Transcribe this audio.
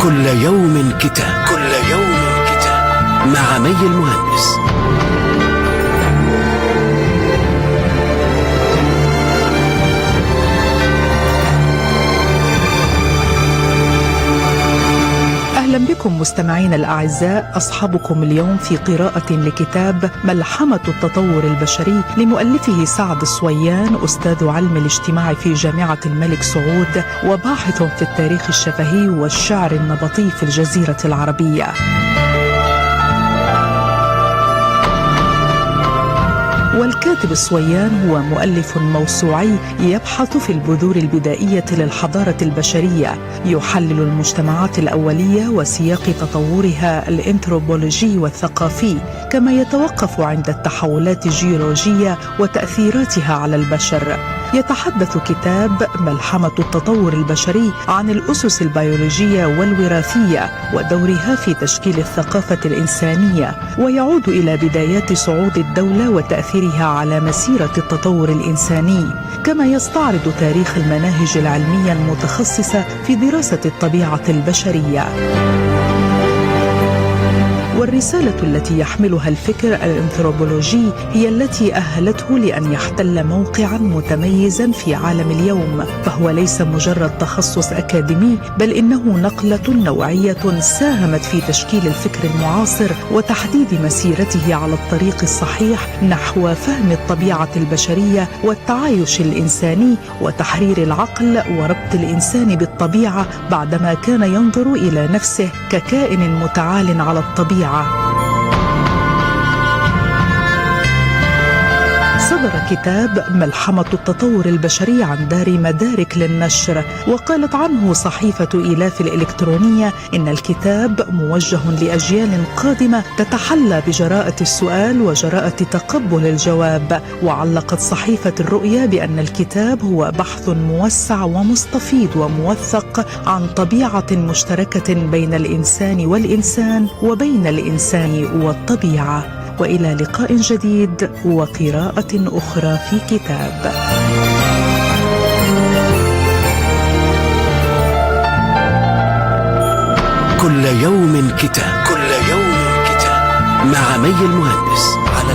كل يوم كتاب، كل يوم كتاب، مع مي المهندس. أهلا بكم مستمعين الأعزاء، أصحابكم اليوم في قراءة لكتاب ملحمة التطور البشري لمؤلفه سعد الصويان، أستاذ علم الاجتماع في جامعة الملك سعود وباحث في التاريخ الشفهي والشعر النبطي في الجزيرة العربية. والكاتب الصويان هو مؤلف موسوعي يبحث في البذور البدائية للحضارة البشرية، يحلل المجتمعات الأولية وسياق تطورها الأنثروبولوجي والثقافي، كما يتوقف عند التحولات الجيولوجية وتأثيراتها على البشر. يتحدث كتاب ملحمة التطور البشري عن الأسس البيولوجية والوراثية ودورها في تشكيل الثقافة الإنسانية، ويعود إلى بدايات صعود الدولة وتأثيرها على مسيرة التطور الإنساني، كما يستعرض تاريخ المناهج العلمية المتخصصة في دراسة الطبيعة البشرية. والرسالة التي يحملها الفكر الأنثروبولوجي هي التي أهلته لأن يحتل موقعا متميزا في عالم اليوم، فهو ليس مجرد تخصص أكاديمي، بل إنه نقلة نوعية ساهمت في تشكيل الفكر المعاصر وتحديد مسيرته على الطريق الصحيح نحو فهم الطبيعة البشرية والتعايش الإنساني وتحرير العقل وربط الإنسان بالطبيعة بعدما كان ينظر إلى نفسه ككائن متعال على الطبيعة. صدر كتاب ملحمة التطور البشري عن دار مدارك للنشر، وقالت عنه صحيفة إيلاف الإلكترونية إن الكتاب موجه لأجيال قادمة تتحلى بجراءة السؤال وجراءة تقبل الجواب. وعلقت صحيفة الرؤيا بأن الكتاب هو بحث موسع ومستفيض وموثق عن طبيعة مشتركة بين الإنسان والإنسان وبين الإنسان والطبيعة. وإلى لقاء جديد وقراءة أخرى في كتاب. كل يوم كتاب، كل يوم كتاب، مع مي المهندس على